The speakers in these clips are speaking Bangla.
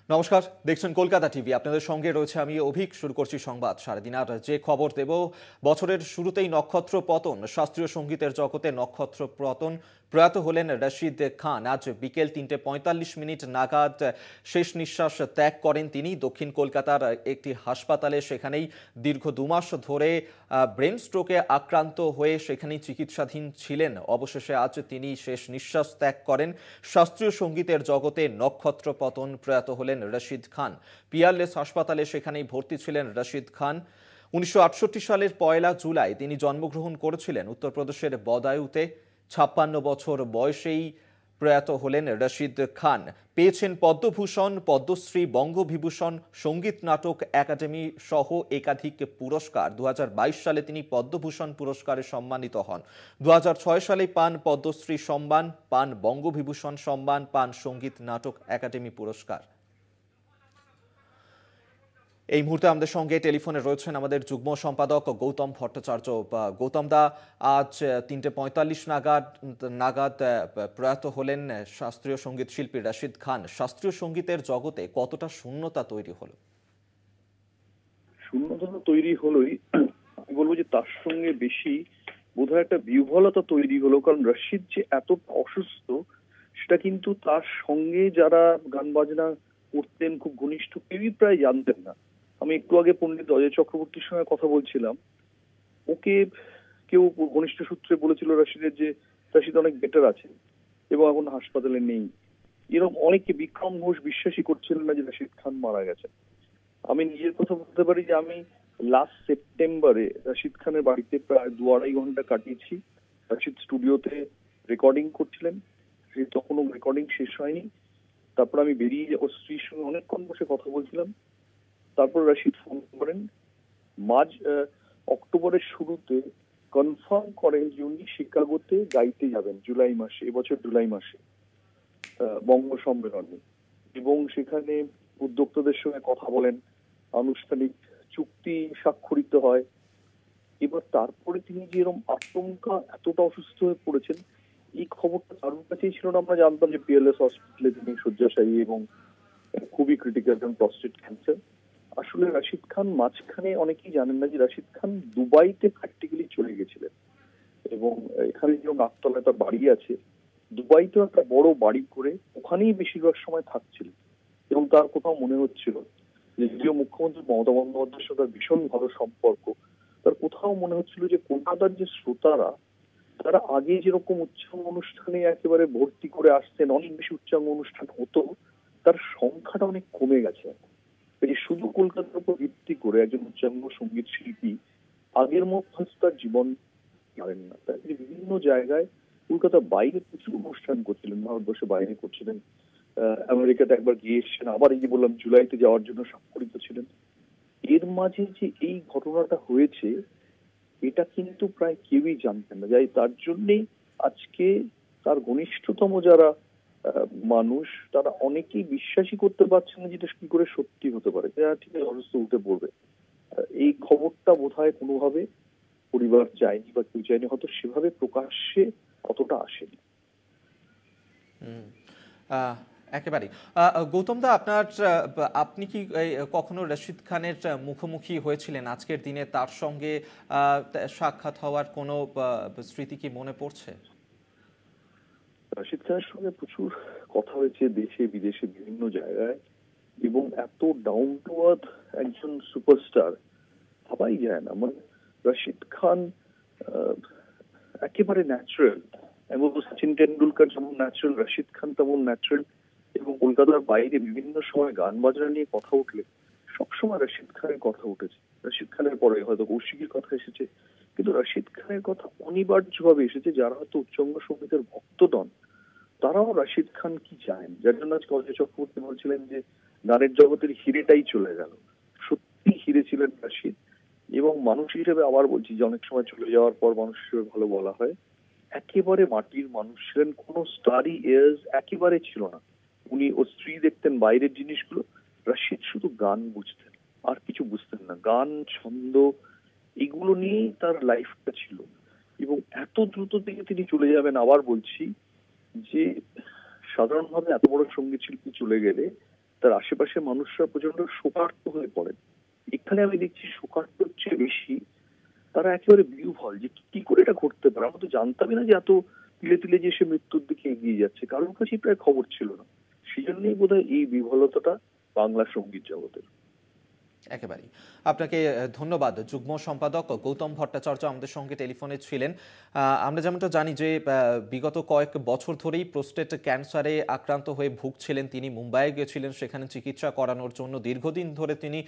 নমস্কার, দেখছেন কলকাতা টিভি। আপনাদের সঙ্গে রয়েছে আমি অভিক। শুরু করছি সংবাদ সারাদিন। আর যে খবর দেব, বছরের শুরুতেই নক্ষত্র পতন। শাস্ত্রীয় সঙ্গীতের জগতে নক্ষত্র পতন। প্রয়াত হলেন রশিদ খান। আজ বিকেল 3:45 নাগাদ শেষ নিঃশ্বাস ত্যাগ করেন তিনি দক্ষিণ কলকাতার একটি হাসপাতালে। সেখানেই দীর্ঘ 2 মাস ধরে ব্রেন স্ট্রোকে আক্রান্ত হয়ে সেখানেই চিকিৎসাধীন ছিলেন। অবশেষে আজ তিনি শেষ নিঃশ্বাস ত্যাগ করেন। শাস্ত্রীয় সঙ্গীতের জগতে নক্ষত্র পতন। প্রয়াত হলেন রশিদ খান। পিয়ারলেস হাসপাতালে সেখানেই ভর্তি ছিলেন রশিদ খান। 1968 সালের 1 জুলাই তিনি জন্মগ্রহণ করেছিলেন উত্তরপ্রদেশের বদায়ুতে। 56 বছর বয়সেই প্রয়াত হলেন রশিদ খান। পেয়েছেন পদ্মভূষণ, পদ্মশ্রী, বঙ্গবিভূষণ, সঙ্গীত নাটক একাডেমি সহ একাধিক পুরস্কার। 2022 সালে তিনি পদ্মভূষণ পুরস্কারে সম্মানিত হন। 2006 সালে পান পদ্মশ্রী সম্মান, পান বঙ্গবিভূষণ সম্মান, পান সঙ্গীত নাটক একাডেমি পুরস্কার। এই মুহূর্তে আমাদের সঙ্গে টেলিফোনে রয়েছেন আমাদের যুগ্ম সম্পাদক গৌতম ভট্টাচার্য। গৌতম দা, আজ 3:45 নাগাদ প্রয়াত হলেন শাস্ত্রীয় সঙ্গীত শিল্পী রশিদ খান। শাস্ত্রীয় সঙ্গীতের জগতে কতটা শূন্যতা তৈরি হলো? শূন্যতা তৈরি হলোই, আমি বলবো যে তার সঙ্গে বেশি বোধহয় একটা বিহ্বলতা তৈরি হলো। কারণ রশিদ যে এত অসুস্থ সেটা কিন্তু তার সঙ্গে যারা গান বাজনা করতেন খুব ঘনিষ্ঠ কেউই প্রায় জানতেন না। আমি একটু আগে পণ্ডিত অজয় চক্রবর্তীর সঙ্গে কথা বলছিলাম, ওকে কেউ ঘনিষ্ঠ সূত্রে বলেছিল রশিদের যে রশিদ অনেক বেটার আছে এবং এখন হাসপাতালে নেই। এরকম অনেকে, বিক্রম ঘোষ বিশ্বাসই করছিলেন না যে রশিদ খান মারা গেছেন। আমি নিজের কথা বলতে পারি যে আমি লাস্ট সেপ্টেম্বরে রশিদ খানের বাড়িতে প্রায় 2-2.5 ঘন্টা কাটিয়েছি। রশিদ স্টুডিওতে রেকর্ডিং করছিলেন, তখনও রেকর্ডিং শেষ হয়নি। তারপর আমি বেরিয়ে ওর স্ত্রীর সঙ্গে অনেকক্ষণ বসে কথা বলছিলাম। তারপর রশিদ ফোন করেন অক্টোবরের শুরুতে, কনফার্ম করেন যে উনি শিকাগোতে গাইতে যাবেন জুলাই মাসে, এবছর জুলাই মাসে বঙ্গ সম্মেলনে, এবং সেখানে উদ্যোক্তাদের সঙ্গে কথা বলেন, আনুষ্ঠানিক চুক্তি স্বাক্ষরিত হয়। এবার তারপরে তিনি যে এরকম আচমকা এতটা অসুস্থ হয়ে পড়েছেন, এই খবরটা কারোর কাছেই ছিল না। আমরা জানতাম যে পিএলএস হসপিটালে তিনি শয্যাশায়ী এবং খুবই ক্রিটিক্যাল, প্রস্টেট ক্যান্সার। আসলে রশিদ খান মাঝখানে, অনেকেই জানেন না যে রশিদ খান দুবাইতে প্র্যাকটিক্যালি চলে গেছিলেন, এবং এখানে যে নাকতলায় তার বাড়ি আছে, দুবাইতেও একটা বড় বাড়ি করে ওখানেই বেশিরভাগ সময় থাকছিলেন। এবং তার কোথাও মনে হচ্ছিল যে, যদিও মুখ্যমন্ত্রী মমতা বন্দ্যোপাধ্যায়ের সাথে তার ভীষণ ভালো সম্পর্ক, তার কোথাও মনে হচ্ছিল যে কলকাতার যে শ্রোতারা, তারা আগে যেরকম উচ্চাঙ্গ অনুষ্ঠানে একেবারে ভর্তি করে আসতেন, অনেক বেশি উচ্চাঙ্গ অনুষ্ঠান হতো, তার সংখ্যাটা অনেক কমে গেছে। এই শুধু কলকাতার উপর ভিত্তি করে একজন উচ্চাঙ্গ সঙ্গীত শিল্পী আগের মতো তার জীবন পারেন না। তাই তিনি বিভিন্ন জায়গায় কলকাতার বাইরে প্রচুর অনুষ্ঠান করছিলেন, ভারতবর্ষের বাইরে করছিলেন, আমেরিকাতে একবার গিয়ে এসেছেন, আবার এই যে বললাম জুলাইতে যাওয়ার জন্য স্বাক্ষরিত ছিলেন। এর মাঝে যে এই ঘটনাটা হয়েছে, এটা কিন্তু প্রায় কেউই জানতেন না। যাই তার জন্যেই আজকে তার ঘনিষ্ঠতম যারা মানুষ, তারা অনেকেই বিশ্বাসই করতে পারছেন না যেটা কি করে সত্যি হতে পারে, ঠিক আছে অসুস্থ উঠে পড়বে। এই খবরটা বোধহয় কোনোভাবে পরিবার চায়নি বা কেউ চায়নি, হয়তো সেভাবে প্রকাশ্যে অতটা আসেনি। একেবারে। গৌতম দা, আপনি কি কখনো রশিদ খানের মুখোমুখি হয়েছিলেন আজকের দিনে? তার সঙ্গে সাক্ষাৎ হওয়ার কোনো স্মৃতি কি মনে পড়ছে? রশিদ খানের সঙ্গে প্রচুর কথা হয়েছে, দেশে বিদেশে বিভিন্ন জায়গায়, এবং এত ডাউন টু আর্থ একজন সুপারস্টার ভাবাই যায় না। মানে রশিদ খান একেবারে ন্যাচারাল। আমি বলবো সচিন টেন্ডুলকার যেমন ন্যাচারাল, রশিদ খান তেমন ন্যাচারাল। এবং কলকাতার বাইরে বিভিন্ন সময় গান বাজনা নিয়ে কথা উঠলে সবসময় রশিদ খানের কথা উঠেছে। রশিদ খানের পরে হয়তো কৌশিকীর কথা এসেছে, কিন্তু রশিদ খানের কথা অনিবার্যভাবে এসেছে। যারা হয়তো উচ্চাঙ্গ সঙ্গীতের ভক্ত নন, তারাও রশিদ খান কি জানেন, যার জন্য আজকে অজয় চক্রবর্তী বলছিলেন যে গানের জগতের হিরেটাই চলে গেল। সত্যি হিরে ছিলেন রশিদ। এবং মানুষ হিসেবে আবার বলছি যে অনেক সময় চলে যাওয়ার পর মানুষ হিসেবে ভালো বলা হয়, একেবারে মাটির মানুষ ছিলেন। কোন স্টাডি এয়ার্স একেবারে ছিল না। উনি ও স্ত্রী দেখতেন বাইরের জিনিসগুলো, রশিদ শুধু গান বুঝতেন, আর কিছু বুঝতেন না। গান, ছন্দ, এগুলো নিয়েই তার লাইফটা ছিল। এবং এত দ্রুত দিকে তিনি চলে যাবেন, আবার বলছি যে সাধারণভাবে এত বড় সঙ্গীত শিল্পী চলে গেলে তার আশেপাশে মানুষরা প্রচন্ড শোকার্ত হয়ে পড়েন। এখানে আমি দেখছি শোকার্তর চেয়ে বেশি তারা একেবারে বিহ্বল যে কি করে এটা ঘটতে পারে। আমরা তো জানতামই না যে এত তিলে তিলে যে সে মৃত্যুর দিকে এগিয়ে যাচ্ছে, কারোর কাছেই প্রায় খবর ছিল না। সেই জন্যই বোধহয় এই বিহ্বলতাটা বাংলা সঙ্গীত জগতের। একেবারেই আপনাকে ধন্যবাদ। যুগ্ম সম্পাদক গৌতম ভট্টাচার্য আমাদের সঙ্গে টেলিফোনে ছিলেন। আমরা যেমনটা জানি যে বিগত কয়েক বছর ধরেই প্রোস্টেট ক্যান্সারে আক্রান্ত হয়ে ভুগছিলেন তিনি। মুম্বাইয়ে গিয়েছিলেন সেখানে চিকিৎসা করানোর জন্য, দীর্ঘদিন ধরে তিনি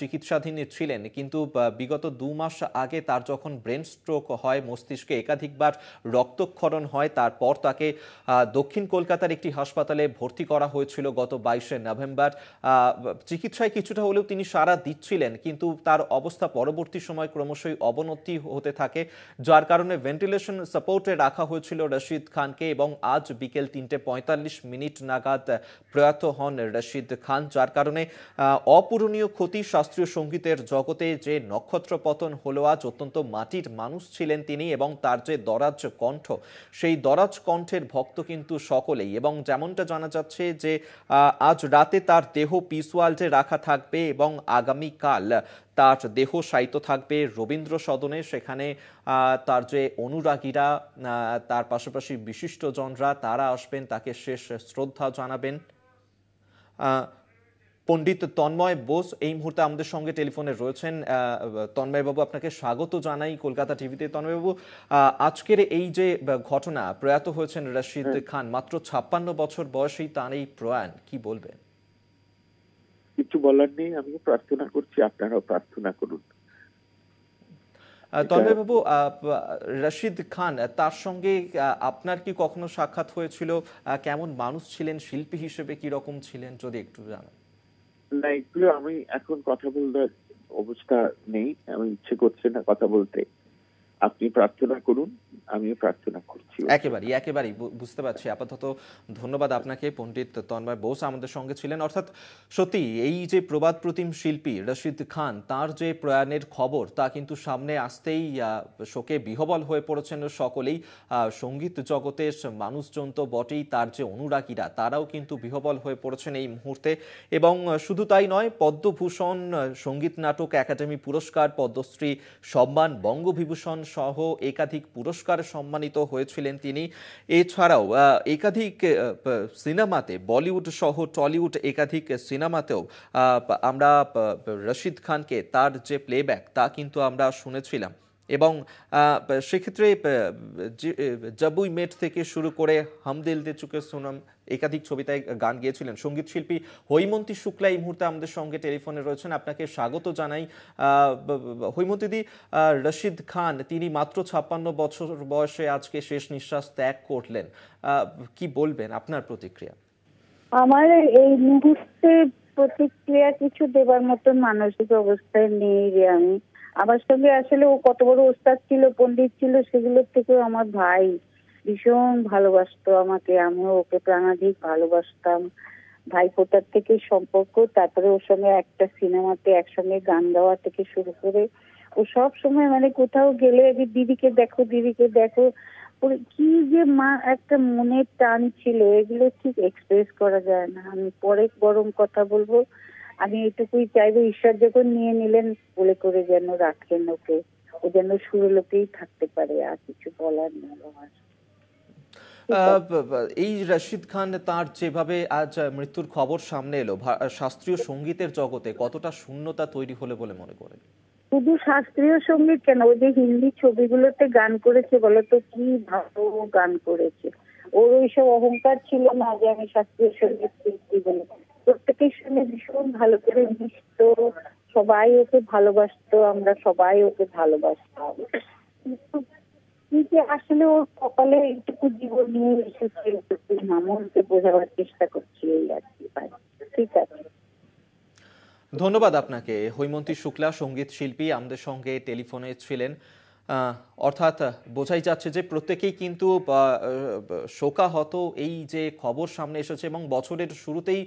চিকিৎসাধীন ছিলেন। কিন্তু বিগত 2 মাস আগে তার যখন ব্রেন স্ট্রোক হয়, মস্তিষ্কে একাধিকবার রক্তক্ষরণ হয়, তারপর তাকে দক্ষিণ কলকাতার একটি হাসপাতালে ভর্তি করা হয়েছিল গত 22শে নভেম্বর। চিকিৎসায় কিছুটা হলেও তিনি সারা দিচ্ছিলেন, কিন্তু তার অবস্থা পরবর্তী সময় ক্রমশই অবনতি হতে থাকে, যার কারণে ভেন্টিলেশন সাপোর্টে রাখা হয়েছিল রশিদ খানকে। এবং আজ বিকেল 3:45 নাগাদ প্রয়াত হন রশিদ খান, যার কারণে অপূরণীয় ক্ষতি শাস্ত্রীয় সঙ্গীতের জগতে। যে নক্ষত্র পতন হলো আজ, অত্যন্ত মাটির মানুষ ছিলেন তিনি, এবং তার যে দরাজ কণ্ঠ, সেই দরাজ কণ্ঠের ভক্ত কিন্তু সকলেই। এবং যেমনটা জানা যাচ্ছে যে আজ রাতে তার দেহ পিস ওয়ার্ল্ডে রাখা থাকবে এবং আগামীকাল তার দেহ শায়িত থাকবে রবীন্দ্র সদনে। সেখানে তার যে অনুরাগীরা, তার পাশাপাশি বিশিষ্টজনরা, তারা আসবেন, তাকে শেষ শ্রদ্ধা জানাবেন। পণ্ডিত তন্ময় বোস এই মুহূর্তে আমাদের সঙ্গে টেলিফোনে রয়েছেন। তন্ময়বাবু, আপনাকে স্বাগত জানাই কলকাতা টিভিতে। তন্ময়বাবু, আজকের এই যে ঘটনা, প্রয়াত হয়েছেন রশিদ খান, মাত্র 56 বছর বয়সেই তার এই প্রয়াণ, কি বলবেন? কিছু বলার নেই, আমিও প্রার্থনা করছি, আপনারাও প্রার্থনা করুন। তন্ময়বাবু, রশিদ খান, তার সঙ্গে আপনার কি কখনো সাক্ষাৎ হয়েছিল? কেমন মানুষ ছিলেন, শিল্পী হিসেবে কি রকম ছিলেন, যদি একটু জানান। না, এগুলো আমি এখন কথা বলবার অবস্থা নেই, আমি ইচ্ছে করছে না কথা বলতে। আপনি প্রার্থনা করুন, আমিও প্রার্থনা করছি। একেবারেই বুঝতে পারছি। আপাতত ধন্যবাদ আপনাকে। পণ্ডিত তন্ময় বোস আমাদের সঙ্গে ছিলেন। অর্থাৎ সত্যি এই যে প্রবাদ প্রতিম শিল্পী রশিদ খান, তার যে প্রয়াণের খবর, তা কিন্তু সামনে আসতেই শোকে বিহ্বল হয়ে পড়েছেন সকলেই। সঙ্গীত জগতের মানুষজন তো বটেই, তার যে অনুরাগীরা, তারাও কিন্তু বিহ্বল হয়ে পড়েছেন এই মুহূর্তে। এবং শুধু তাই নয়, পদ্মভূষণ, সঙ্গীত নাটক একাডেমি পুরস্কার, পদ্মশ্রী সম্মান, বঙ্গবিভূষণ সহ একাধিক পুরস্কারে সম্মানিত হয়েছিলেন তিনি। এছাড়াও একাধিক সিনেমাতে, বলিউড সহ টলিউড একাধিক সিনেমাতেও আমরা রশিদ খানকে, তার যে প্লেব্যাক, তা কিন্তু আমরা শুনেছিলাম। এবং সেক্ষেত্রে জব উই মেট থেকে শুরু করে হাম দিল দে চুকে সুনম, একাধিক ছবিতে গান গিয়েছিলেন। সঙ্গীত শিল্পী হৈমন্তী শুক্লা এই মুহূর্তে আমাদের সঙ্গে টেলিফোনে রয়েছেন, আপনাকে স্বাগত জানাই। হৈমন্তীদি, রশিদ খান তিনি মাত্র 56 বছর বয়সে আজকে শেষ নিঃশ্বাস ত্যাগ করলেন, কি বলবেন, আপনার প্রতিক্রিয়া? আমার এই মুহূর্তে প্রতিক্রিয়া কিছু দেবার মতন মানসিক অবস্থায় নেই রে আমি। আমার সঙ্গে আসলে ও কত বড় ওস্তাদ ছিল, পণ্ডিত ছিল, সেগুলোর থেকেও আমার ভাই ভীষণ ভালোবাসতো আমাকে, আমিও ওকে প্রাণাধিক ভালোবাসতাম। ভাইফোঁটার থেকে সম্পর্ক, তারপরে ওর সঙ্গে একটা সিনেমাতে একসঙ্গে গান গাওয়া থেকে শুরু করে ও সব সময় মানে কোথাও গেলে দিদিকে দেখো, দিদিকে দেখো, ওর কি যে মা একটা মনের টান ছিল, এগুলো ঠিক এক্সপ্রেস করা যায় না। আমি পরে বরং কথা বলবো। আমি এইটুকুই চাইবো, ঈশ্বর যখন নিয়ে নিলেন বলে করে যেন রাখেন ওকে, ও যেন সুরলোকেই থাকতে পারে, আর কিছু বলার নেই আমার। এই রশিদ খান, তার যেভাবে আজ মৃত্যুর খবর সামনে এলো, শাস্ত্রীয় সঙ্গীতের জগতে কতটা শূন্যতা তৈরি হলে বলে মনে করেন? শুধু শাস্ত্রীয় সঙ্গীত কেন, ওই যে হিন্দি ছবিগুলোতে গান করেছে, বলতো কি ভালো গান করেছে। ওর ওইসব অহংকার ছিল না যে আমি শাস্ত্রীয় সঙ্গীত শিল্পী বলে। প্রত্যেকের সঙ্গে ভীষণ ভালো করে মিশত, সবাই ওকে ভালোবাসতো, আমরা সবাই ওকে ভালোবাসতাম। কিন্তু আসলে ওর কপালে এইটুকু জীবন নিয়ে এসেছে, মামুনকে বোঝাবার চেষ্টা করছি, এই আর কি। ঠিক আছে, ধন্যবাদ আপনাকে। হৈমন্তী শুক্লা, সঙ্গীত শিল্পী, আমাদের সঙ্গে টেলিফোনে ছিলেন। অর্থাৎ বোঝাই যাচ্ছে যে প্রত্যেকেই কিন্তু শোকাহত। এই যে খবর সামনে এসেছে এবং বছরের শুরুতেই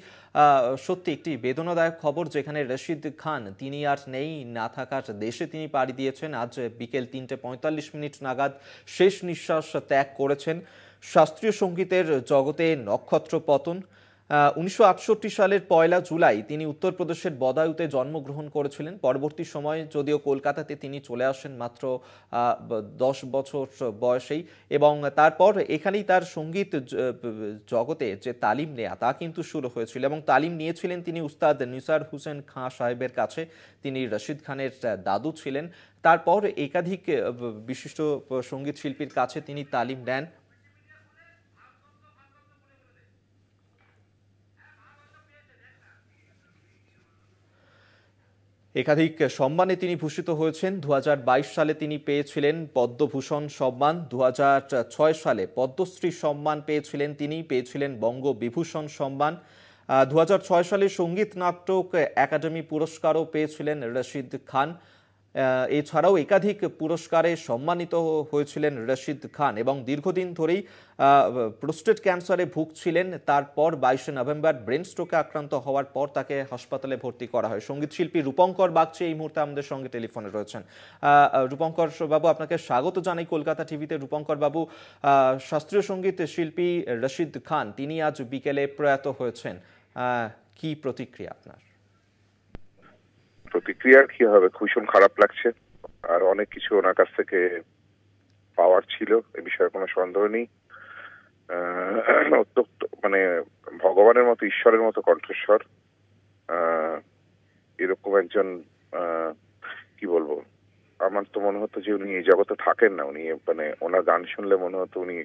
সত্যি একটি বেদনাদায়ক খবর, যেখানে রশিদ খান তিনি আর নেই, না থাকার দেশে তিনি পাড়ি দিয়েছেন। আজ বিকেল 3:45 নাগাদ শেষ নিঃশ্বাস ত্যাগ করেছেন। শাস্ত্রীয় সঙ্গীতের জগতে নক্ষত্র পতন। 1968 সালের 1 জুলাই তিনি উত্তরপ্রদেশের বদায়ুতে জন্মগ্রহণ করেছিলেন। পরবর্তী সময়ে যদিও কলকাতাতে তিনি চলে আসেন মাত্র 10 বছর বয়সেই, এবং তারপর এখানেই তার সঙ্গীত জগতে যে তালিম নেয়া তা কিন্তু শুরু হয়েছিল, এবং তালিম নিয়েছিলেন তিনি উস্তাদ নিসার হুসেন খাঁ সাহেবের কাছে। তিনি রশিদ খানের দাদু ছিলেন। তারপর একাধিক বিশিষ্ট সঙ্গীত শিল্পীর কাছে তিনি তালিম নেন। একাধিক সম্মানে তিনি ভূষিত হয়েছেন। 2022 সালে তিনি পেয়েছিলেন পদ্মভূষণ সম্মান, 2006 সালে পদ্মশ্রী সম্মান পেয়েছিলেন বঙ্গবিভূষণ সম্মান, 2006 সালে সঙ্গীত নাটক একাডেমি পুরস্কারও পেয়েছিলেন রশিদ খান। এছাড়াও একাধিক পুরস্কারে সম্মানিত হয়েছিলেন রশিদ খান, এবং দীর্ঘদিন ধরেই প্রোস্টেট ক্যান্সারে ভুগছিলেন। তারপর 22 নভেম্বর ব্রেন স্ট্রোকে আক্রান্ত হওয়ার পর তাকে হাসপাতালে ভর্তি করা হয়। সঙ্গীত শিল্পী রূপঙ্কর বাগচি এই মুহূর্তে আমাদের সঙ্গে টেলিফোনে রয়েছেন। রূপঙ্কর বাবু, আপনাকে স্বাগত জানাই কলকাতা টিভিতে। রূপঙ্কর বাবু, শাস্ত্রীয় সঙ্গীত শিল্পী রশিদ খান তিনি আজ বিকেলে প্রয়াত হয়েছেন, কি প্রতিক্রিয়া আপনার? প্রতিক্রিয়া কি হবে, ভীষণ খারাপ লাগছে। আর অনেক কিছু ওনার কাছ থেকে পাওয়ার ছিল, এ বিষয়ে কোনো সন্দেহ নেই। মানে ভগবানের মতো, ঈশ্বরের মতো কণ্ঠস্বর, এরকম একজন, কি বলবো, আমার তো মনে হতো যে উনি এই জগতে থাকেন না। উনি মানে ওনার গান শুনলে মনে হতো উনি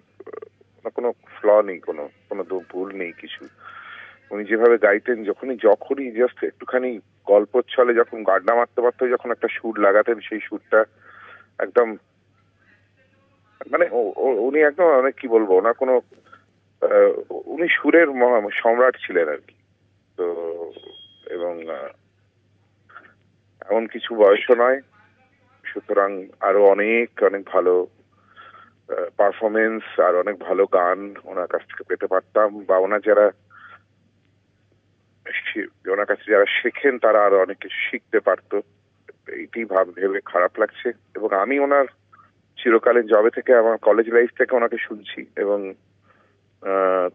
কোনো ফ্ল নেই, কোনো ভুল নেই কিছু। উনি যেভাবে গাইতেন, যখনই জাস্ট একটুখানি গল্প ছলে যখন গাড্ডা মারতে পারতো, যখন একটা সুর লাগাতেন, সেই সুরটা একদম মানে উনি একদম অনেক, কি বলবো, ওনার কোনো উনি সুরের সম্রাট ছিলেন আর কি। তো এবং এমন কিছু বয়সও নয়, সুতরাং আরো অনেক অনেক ভালো পারফরমেন্স আর অনেক ভালো গান ওনার কাছ থেকে পেতে পারতাম, বা ওনার কাছে যারা শেখেন তারা আরো অনেক কিছু শিখতে পারতো। এইটি ভেবে খারাপ লাগছে। এবং আমি ওনার চিরকালীন জবে থেকে, আমার কলেজ লাইফ থেকে ওনাকে শুনছি, এবং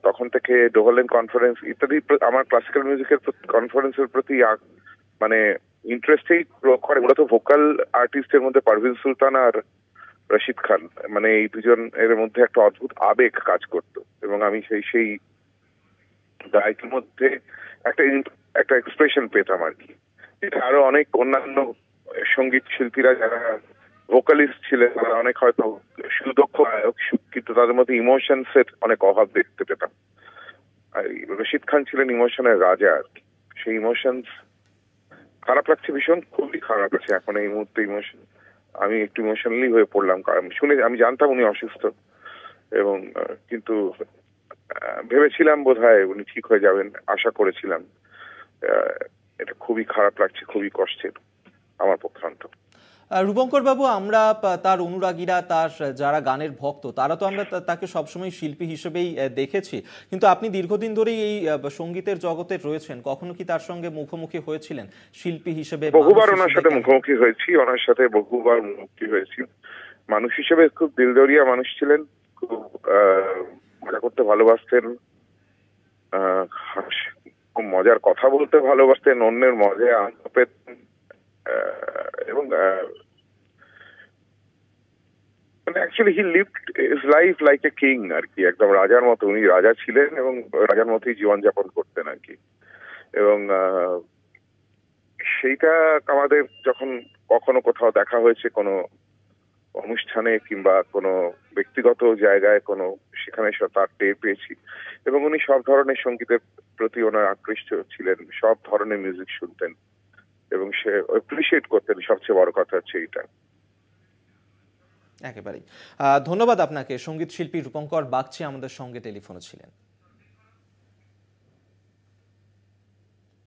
তখন থেকে ডোভারল্যান্ড কনফারেন্স ইত্যাদি আমার ক্লাসিক্যাল মিউজিকের কনফারেন্সের প্রতি মানে ইন্টারেস্টেই করে। মূলত ভোকাল আর্টিস্টের মধ্যে পারভিন সুলতান আর রশিদ খান, মানে এই দুজন এর মধ্যে একটা অদ্ভুত আবেগ কাজ করতো, এবং আমি সেই গায়কের মধ্যে একটা এক্সপ্রেশন পেতাম আর কি। এটা আরো অনেক অন্যান্য সঙ্গীত শিল্পীরা যারা ভোকালিস্ট ছিলেন তারা অনেক হয়তো সুদক্ষ গায়ক, কিন্তু তাদের মধ্যে ইমোশনস এর অনেক অভাব দেখতে পেতাম। আর রশিদ খান ছিলেন ইমোশনের রাজা আর কি। সেই ইমোশনস খারাপ লাগছে, ভীষণ খুবই খারাপ লাগছে এখন এই মুহূর্তে। ইমোশন, আমি একটু ইমোশনালি হয়ে পড়লাম, কারণ শুনে আমি জানতাম উনি অসুস্থ, এবং কিন্তু ভেবেছিলাম বোধহয় উনি ঠিক হয়ে যাবেন, আশা করেছিলাম। এটা খুবই খারাপ লাগছে, খুবই কষ্টের আমার পক্ষান্ত। রূপঙ্কর বাবু, আমরা তার অনুরাগীরা, তার যারা গানের ভক্ত, তারা তো আমরা তাকে সবসময় শিল্পী হিসেবেই দেখেছি, কিন্তু আপনি দীর্ঘদিন ধরেই এই সঙ্গীতের জগতে রয়েছেন, কখনো কি তার সঙ্গে মুখোমুখি হয়েছিলেন শিল্পী হিসেবে? বহুবার ওনার সাথে মুখোমুখি হয়েছি, ওনার সাথে বহুবার মুখোমুখি হয়েছি। মানুষ হিসেবে খুব দিলদরিয়া মানুষ ছিলেন, খুব মজা করতে ভালোবাসতেন, খুব মজার কথা বলতে ভালোবাসতেন, অন্যের মজায় আনন্দ পেতেন, এবং মানে actually he lived his life like a king আর কি, একদম রাজার মতো। উনি রাজা ছিলেন এবং রাজার মতোই জীবনযাপন করতেন আর কি। এবং সেইটা আমাদের যখন কখনো কোথাও দেখা হয়েছে, কোনো অনুষ্ঠানে কিংবা কোনো ব্যক্তিগত জায়গায়, কোনো সেখানে তার টের পেয়েছি। এবং উনি সব ধরনের সঙ্গীতের প্রতি ওনার আকৃষ্ট ছিলেন, সব ধরনের মিউজিক শুনতেন এবং সে অ্যাপ্রিশিয়েট করতেন। সবচেয়ে বড় কথা হচ্ছে এইটা। একেবারেই ধন্যবাদ আপনাকে। সঙ্গীত শিল্পী রূপঙ্কর বাগচি আমাদের সঙ্গে টেলিফোনে ছিলেন।